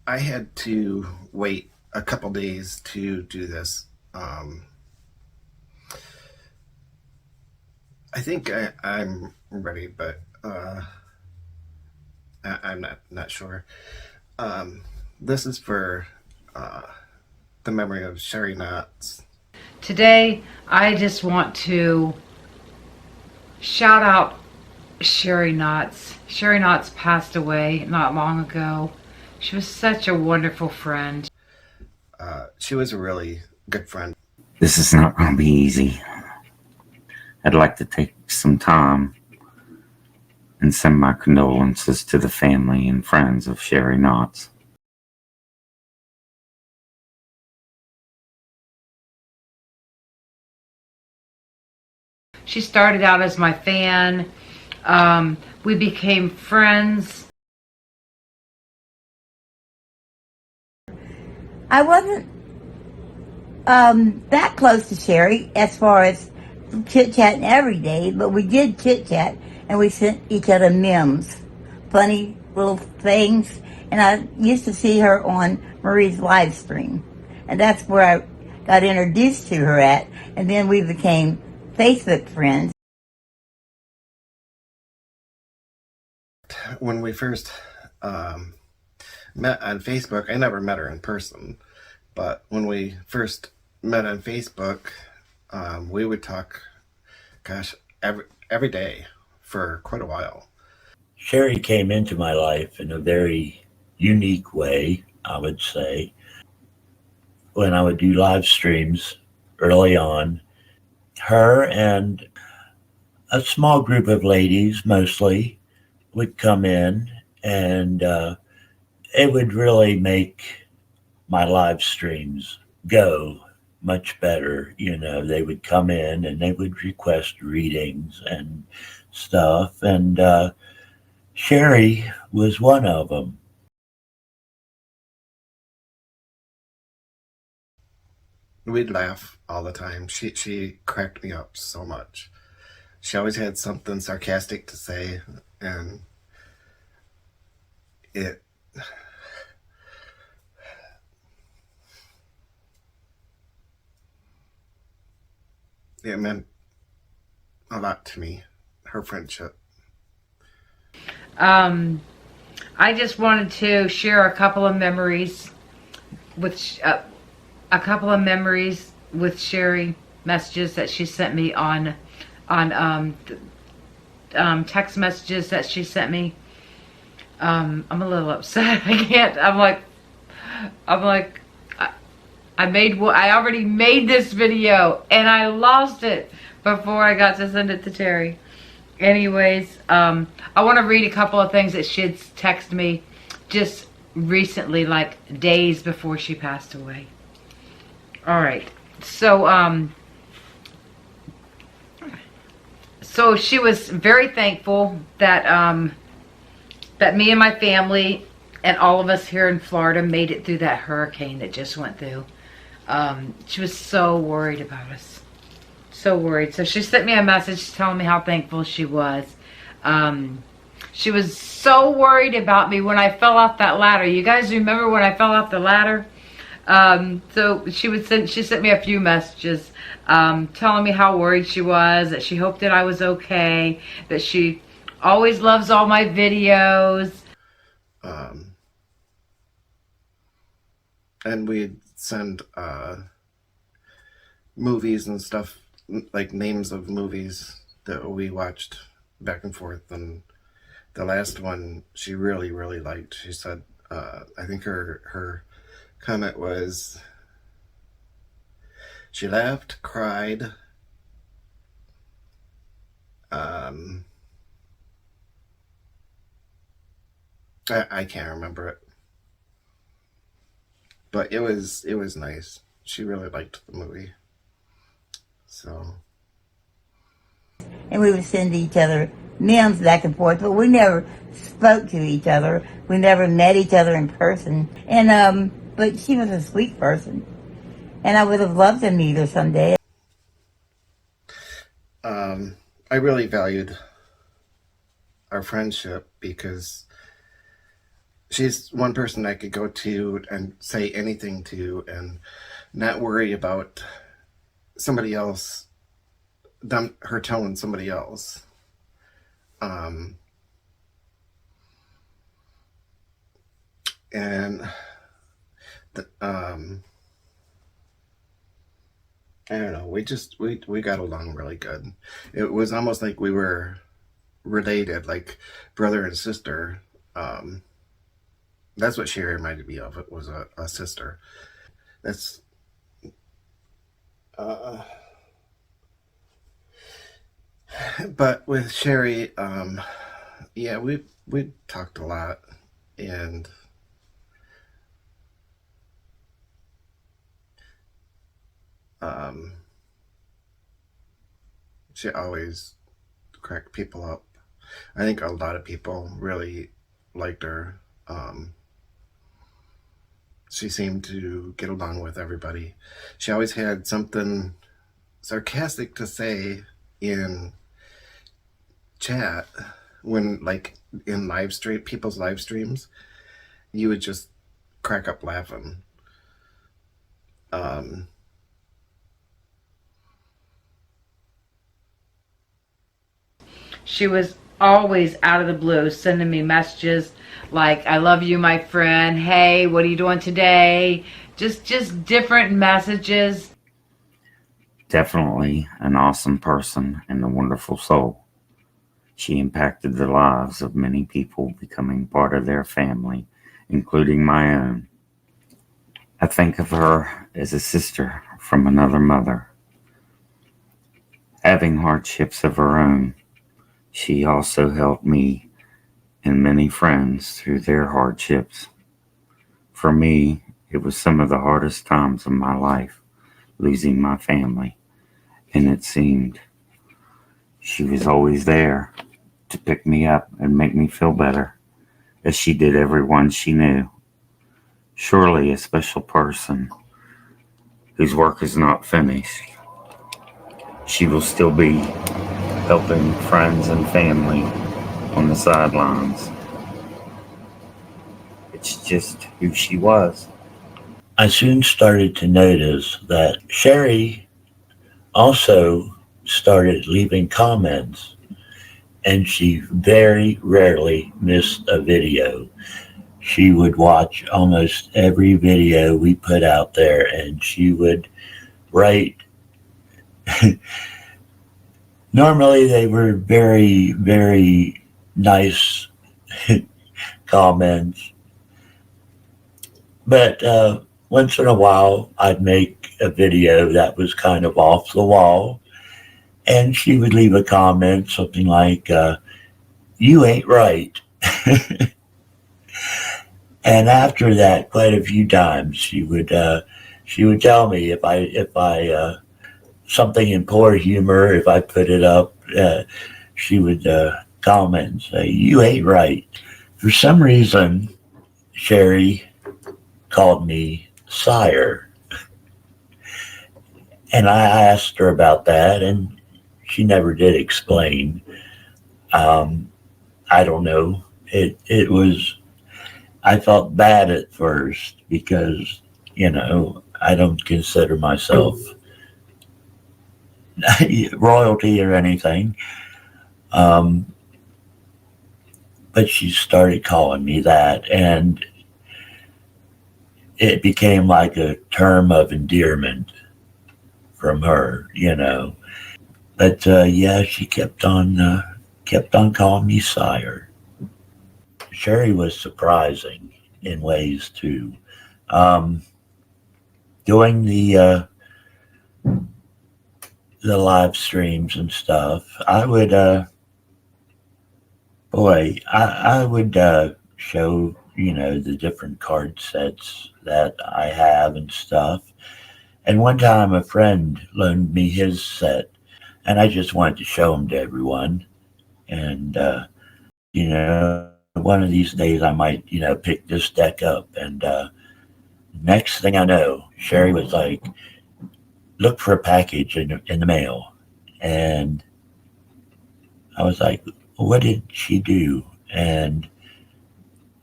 I had to wait a couple days to do this. I think I'm ready, but I'm not sure. This is for uh, the memory of Cheri Knots. Today, I just want to shout out Cheri Knots. Cheri Knots passed away not long ago. She was such a wonderful friend. She was a really good friend. This is not going to be easy. I'd like to take some time and send my condolences to the family and friends of Cheri Knots. She started out as my fan. We became friends. I wasn't that close to Cheri as far as chit-chatting every day, but we did chit-chat, and we sent each other memes, funny little things, and I used to see her on Marie's live stream, and that's where I got introduced to her at, and then we became Facebook friends. When we first met on Facebook, I never met her in person, but when we first met on Facebook, we would talk, gosh, every day for quite a while. Cheri came into my life in a very unique way, I would say. When I would do live streams early on, her and a small group of ladies mostly would come in, and it would really make my live streams go much better. You know, they would come in and they would request readings and stuff, and Cheri was one of them. We'd laugh all the time. She cracked me up so much. She always had something sarcastic to say, and it it meant a lot to me. Her friendship. I just wanted to share a couple of memories with Cheri, messages that she sent me on text messages that she sent me. I'm a little upset. I can't. I'm like, I already made this video and I lost it before I got to send it to Cheri. Anyways, I want to read a couple of things that she had texted me just recently, like days before she passed away. All right. So she was very thankful that that me and my family and all of us here in Florida made it through that hurricane that just went through. She was so worried about us. So worried. So she sent me a message telling me how thankful she was. She was so worried about me when I fell off that ladder. You guys remember when I fell off the ladder? So she sent me a few messages telling me how worried she was, that she hoped that I was okay, that she always loves all my videos. And we'd send movies and stuff, like names of movies that we watched back and forth. And the last one she really, really liked. She said, I think her comment was, she laughed, cried, I can't remember it, but it was nice. She really liked the movie. So, And we would send each other memes back and forth, but we never spoke to each other. We never met each other in person. And but she was a sweet person, and I would have loved to meet her someday. I really valued our friendship because she's one person I could go to and say anything to and not worry about somebody else, her telling somebody else. Um, and the, I don't know. We got along really good. It was almost like we were related, like brother and sister. Um, that's what Cheri reminded me of. It was a sister. That's uh, but with Cheri, yeah, we talked a lot, and um, she always cracked people up. I think a lot of people really liked her. She seemed to get along with everybody. She always had something sarcastic to say in chat when, like, in live stream, people's live streams, you would just crack up laughing. Um, She was always out of the blue sending me messages like, I love you, my friend. Hey, what are you doing today? Just different messages. Definitely an awesome person and a wonderful soul. She impacted the lives of many people, becoming part of their family, including my own. I think of her as a sister from another mother. Having hardships of her own, she also helped me and many friends through their hardships. For me, it was some of the hardest times of my life, losing my family, and it seemed she was always there to pick me up and make me feel better, as she did everyone she knew. Surely a special person whose work is not finished. She will still be helping friends and family on the sidelines. It's just who she was. I soon started to notice that Cheri also started leaving comments, and she very rarely missed a video. She would watch almost every video we put out there, and she would write. Normally, they were very, very nice comments, but once in a while, I'd make a video that was kind of off the wall, and she would leave a comment, something like, "You ain't right." And after that, quite a few times, she would tell me if I something in poor humor, if I put it up, she would comment and say, "You ain't right." For some reason, Cheri called me sire, and I asked her about that, and she never did explain. Um, I don't know. It was. I felt bad at first because I don't consider myself royalty or anything. Um, but she started calling me that, and it became like a term of endearment from her. But yeah, she kept on calling me sire. Cheri was surprising in ways too. Um, Doing the live streams and stuff, I would I would show the different card sets that I have and stuff. And one time, a friend loaned me his set, and I just wanted to show him to everyone. And one of these days, I might pick this deck up. And next thing I know, Cheri was like, "Look for a package in the mail," and I was like, "What did she do?" And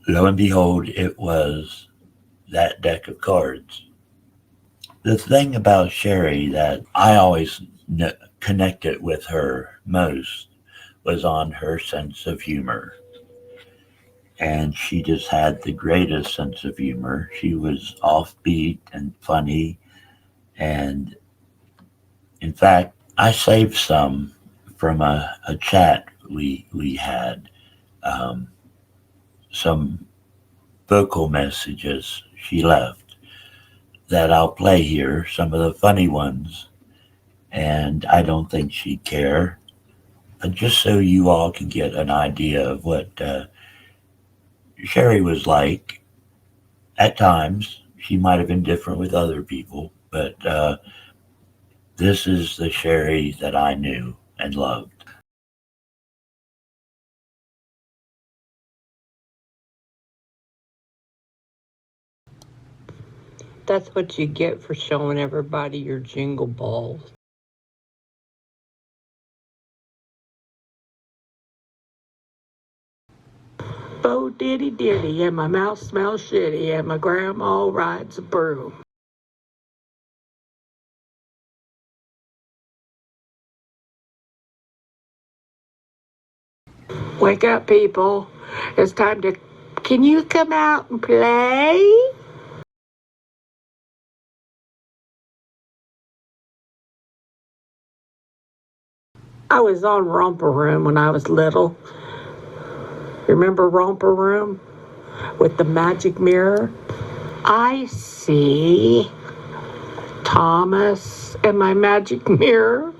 lo and behold, it was that deck of cards. The thing about Cheri that I always connected with her most was on her sense of humor. And she just had the greatest sense of humor. She was offbeat and funny. And in fact, I saved some from a chat we had, um, some vocal messages she left that I'll play here, some of the funny ones. And I don't think she'd care, but just so you all can get an idea of what Cheri was like. At times, she might have been different with other people, but this is the Cheri that I knew and loved. That's what you get for showing everybody your jingle balls. Bo diddy diddy, and my mouth smells shitty, and my grandma rides a broom. Wake up, people. It's time to. Can you come out and play? I was on Romper Room when I was little. Remember Romper Room? With the magic mirror? I see Thomas in my magic mirror.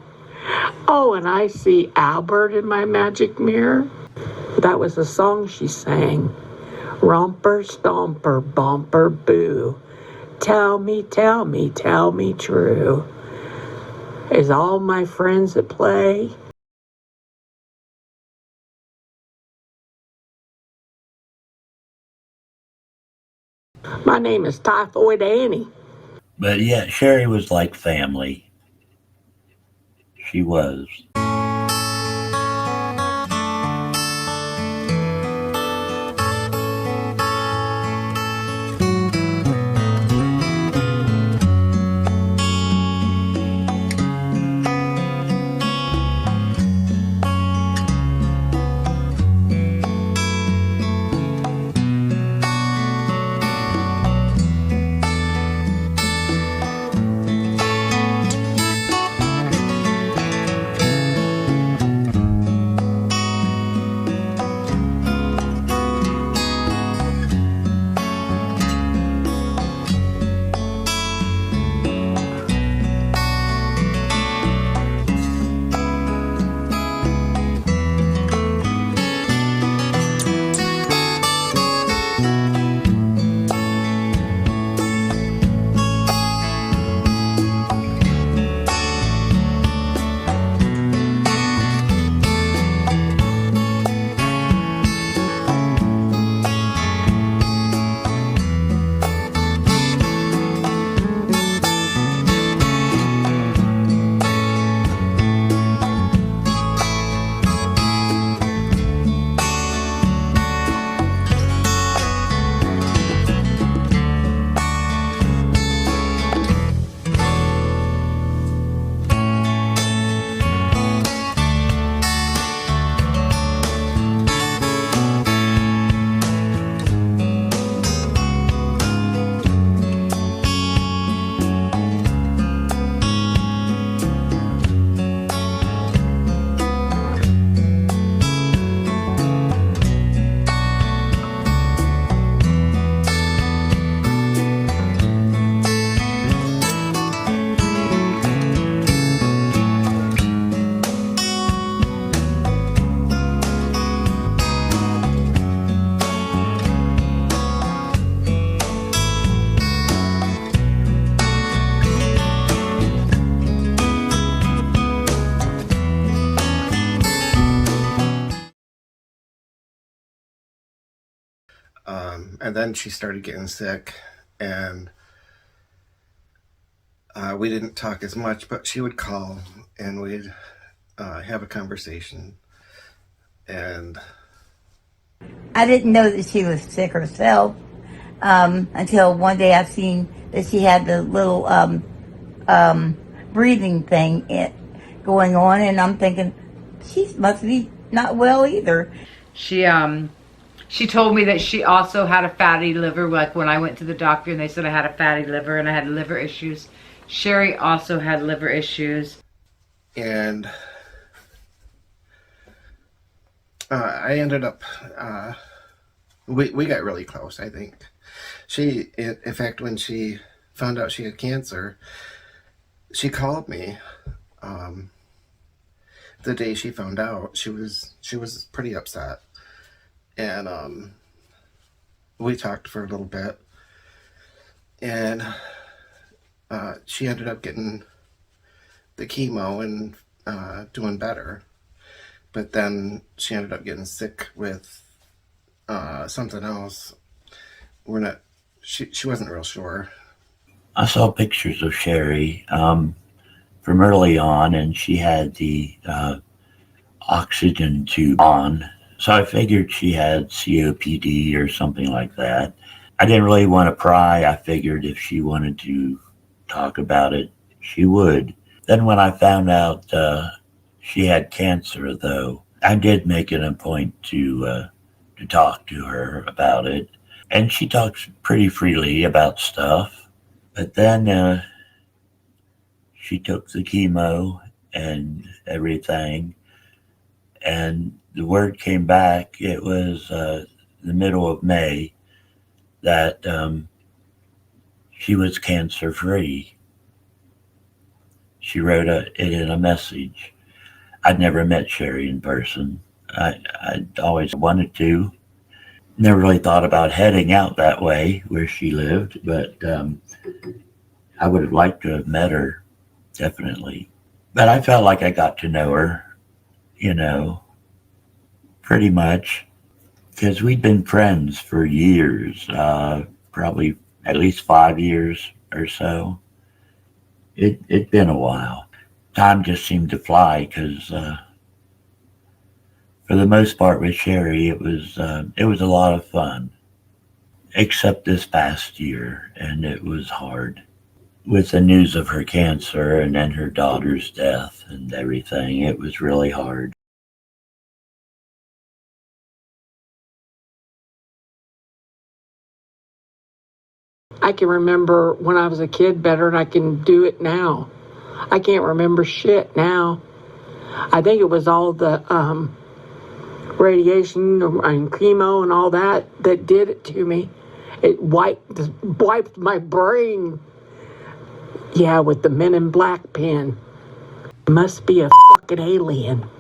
Oh, and I see Albert in my magic mirror. That was the song she sang. Romper, stomper, bumper, boo. Tell me, tell me, tell me true. Is all my friends at play? My name is Typhoid Annie. But yeah, Cheri was like family. She was. And then she started getting sick, and we didn't talk as much, but she would call and we'd have a conversation. And I didn't know that she was sick herself until one day I seen that she had the little breathing thing going on, and I'm thinking she must be not well either. She told me that she also had a fatty liver. Like when I went to the doctor and they said I had a fatty liver and I had liver issues. Cheri also had liver issues. And I ended up, we got really close, I think. In fact, when she found out she had cancer, she called me the day she found out. She was pretty upset, and we talked for a little bit, and she ended up getting the chemo and doing better. But then she ended up getting sick with something else. We're not. She wasn't real sure. I saw pictures of Cheri from early on, and she had the oxygen tube on. So I figured she had COPD or something like that. I didn't really want to pry. I figured if she wanted to talk about it, she would. Then when I found out she had cancer, though, I did make it a point to talk to her about it. And she talks pretty freely about stuff. But then she took the chemo and everything, and the word came back. It was the middle of May that she was cancer free. She wrote it in a message. I'd never met Cheri in person. I'd always wanted to. Never really thought about heading out that way where she lived, but I would have liked to have met her, definitely. But I felt like I got to know her, you know, pretty much, because we'd been friends for years, probably at least 5 years or so. It'd been a while. Time just seemed to fly because, for the most part, with Cheri, it was a lot of fun, except this past year, and it was hard with the news of her cancer and then her daughter's death and everything. It was really hard. I can remember when I was a kid better than I can do it now. I can't remember shit now. I think it was all the radiation and chemo and all that that did it to me. It wiped my brain. Yeah, with the Men in Black pen. Must be a fucking alien.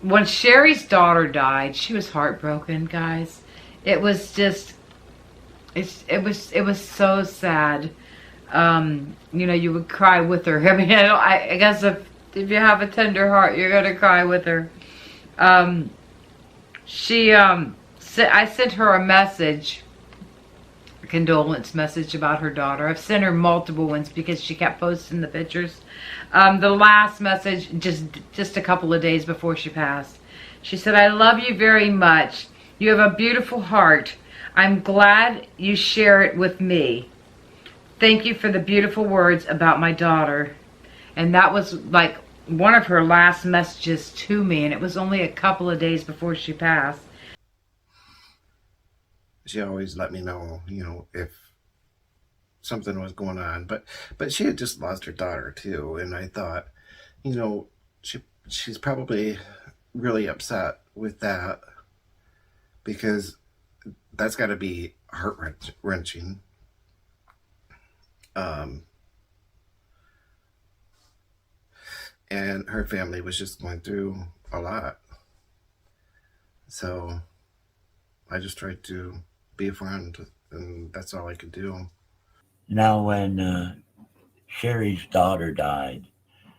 When Cheri's daughter died, she was heartbroken, guys. It was just, it was so sad. You would cry with her. I mean, I guess if you have a tender heart, you're gonna cry with her. Um, I sent her a message, a condolence message about her daughter. I've sent her multiple ones because she kept posting the pictures. The last message, just a couple of days before she passed, she said, "I love you very much. You have a beautiful heart. I'm glad you share it with me. Thank you for the beautiful words about my daughter." And that was like one of her last messages to me, and it was only a couple of days before she passed. She always let me know, if something was going on. But she had just lost her daughter too, and I thought, you know, she's probably really upset with that, because that's got to be heart wrenching. And her family was just going through a lot. So I just tried to be a friend, and that's all I could do. Now, when Cheri's daughter died,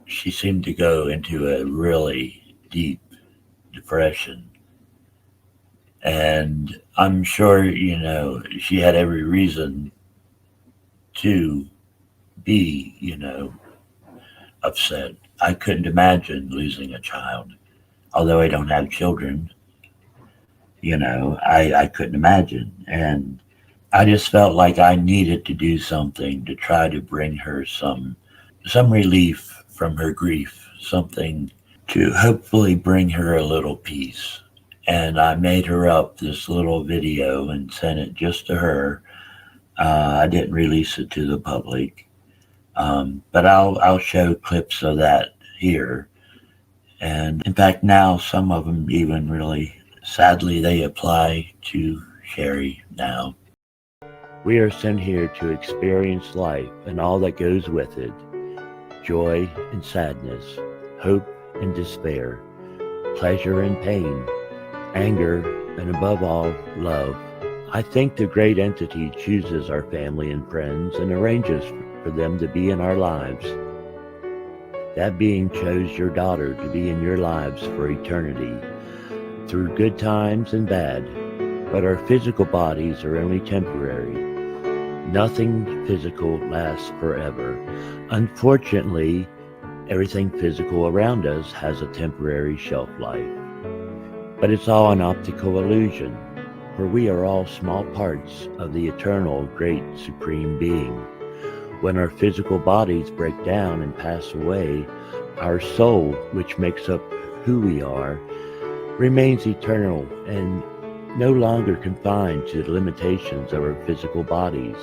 she seemed to go into a really deep depression. And I'm sure, she had every reason to be, upset. I couldn't imagine losing a child. Although I don't have children, I couldn't imagine. And I just felt like I needed to do something to try to bring her some relief from her grief, something to hopefully bring her a little peace. And I made her up this little video and sent it just to her. I didn't release it to the public, but I'll show clips of that here. And in fact, now some of them even really sadly they apply to Cheri now. We are sent here to experience life and all that goes with it: joy and sadness, hope and despair, pleasure and pain, anger, and above all, love. I think the great entity chooses our family and friends and arranges for them to be in our lives. That being chose your daughter to be in your lives for eternity, through good times and bad, but our physical bodies are only temporary. Nothing physical lasts forever. Unfortunately, everything physical around us has a temporary shelf life. But it's all an optical illusion, for we are all small parts of the eternal, great, supreme being. When our physical bodies break down and pass away, our soul, which makes up who we are, remains eternal and no longer confined to the limitations of our physical bodies.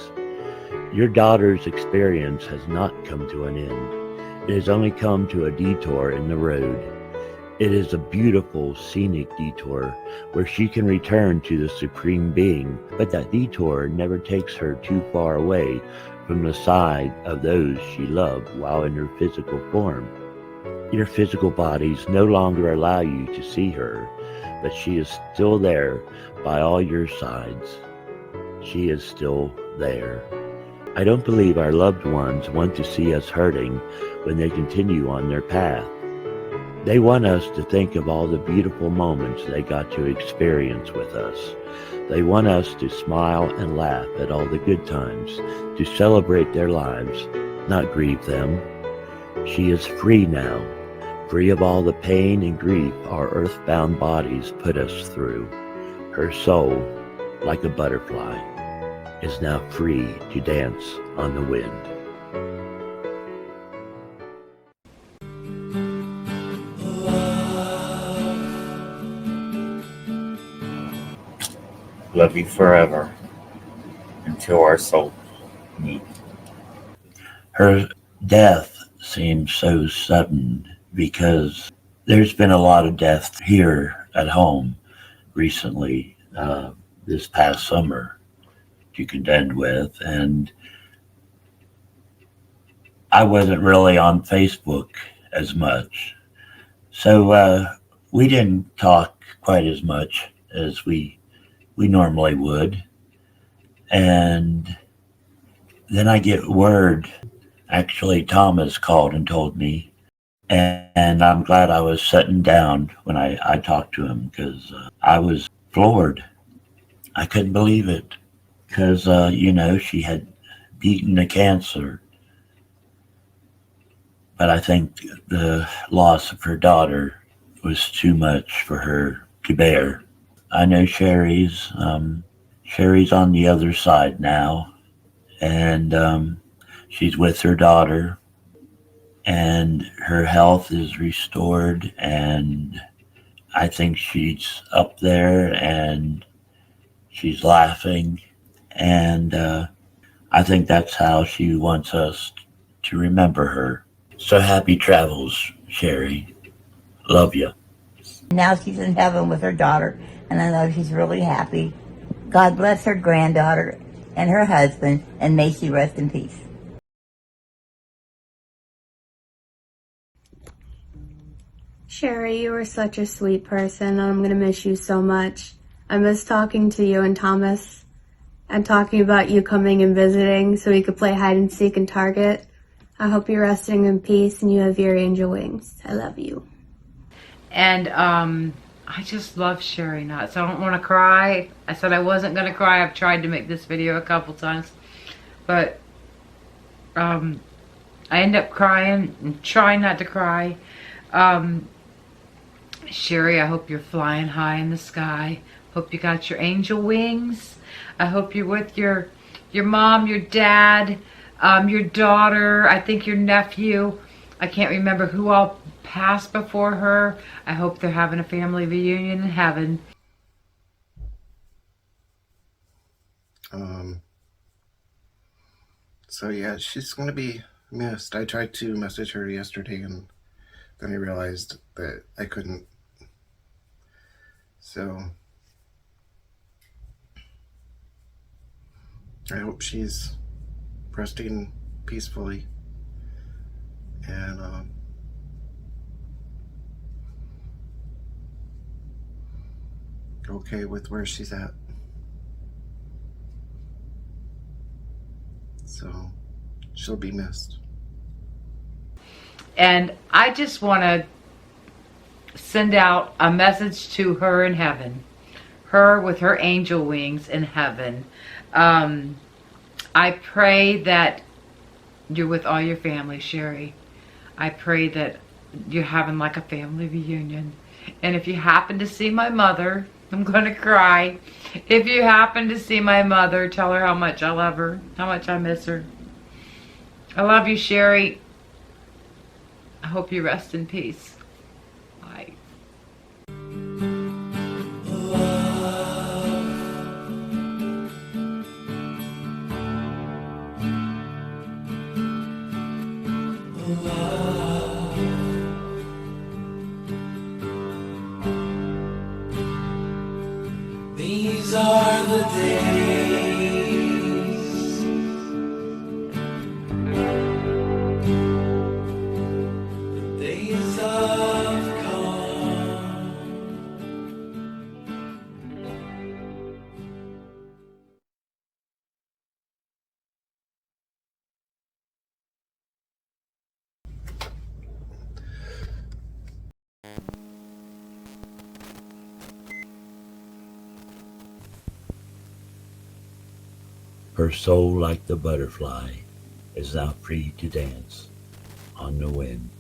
Your daughter's experience has not come to an end. It has only come to a detour in the road. It is a beautiful, scenic detour where she can return to the Supreme Being, but that detour never takes her too far away from the side of those she loved while in her physical form. Your physical bodies no longer allow you to see her, but she is still there by all your sides. She is still there. I don't believe our loved ones want to see us hurting when they continue on their path. They want us to think of all the beautiful moments they got to experience with us. They want us to smile and laugh at all the good times, to celebrate their lives, not grieve them. She is free now, free of all the pain and grief our earthbound bodies put us through. Her soul, like a butterfly, is now free to dance on the wind. Love you forever until our souls meet. Her death seems so sudden because there's been a lot of death here at home recently, this past summer to contend with. And I wasn't really on Facebook as much. So we didn't talk quite as much as we normally would. And then I get word, actually Thomas called and told me, and I'm glad I was sitting down when I talked to him, because I was floored. I couldn't believe it, because, she had beaten the cancer. But I think the loss of her daughter was too much for her to bear. I know Cheri's on the other side now, and she's with her daughter, and her health is restored, and I think she's up there and she's laughing, and I think that's how she wants us to remember her. So happy travels, Cheri. Love you. Now she's in heaven with her daughter, and I know she's really happy. God bless her granddaughter and her husband, and may she rest in peace. Cheri, you were such a sweet person, and I'm going to miss you so much. I miss talking to you and Thomas and talking about you coming and visiting so we could play hide and seek and Target. I hope you're resting in peace and you have your angel wings. I love you. And I just love Cheri nuts. I don't want to cry. I said I wasn't going to cry. I've tried to make this video a couple times. But I end up crying and trying not to cry. Cheri, I hope you're flying high in the sky. Hope you got your angel wings. I hope you're with your mom, your dad, your daughter, I think your nephew. I can't remember who all passed before her. I hope they're having a family reunion in heaven. So yeah, she's going to be missed. I tried to message her yesterday and then I realized that I couldn't. So I hope she's resting peacefully and okay with where she's at. So she'll be missed. And I just want to send out a message to her in heaven. Her with her angel wings in heaven. I pray that you're with all your family, Cheri. I pray that you're having like a family reunion. And if you happen to see my mother, I'm going to cry. If you happen to see my mother, tell her how much I love her, how much I miss her. I love you, Cheri. I hope you rest in peace. Bye. These are the days, the days of calm. Her soul, like the butterfly, is now free to dance on the wind.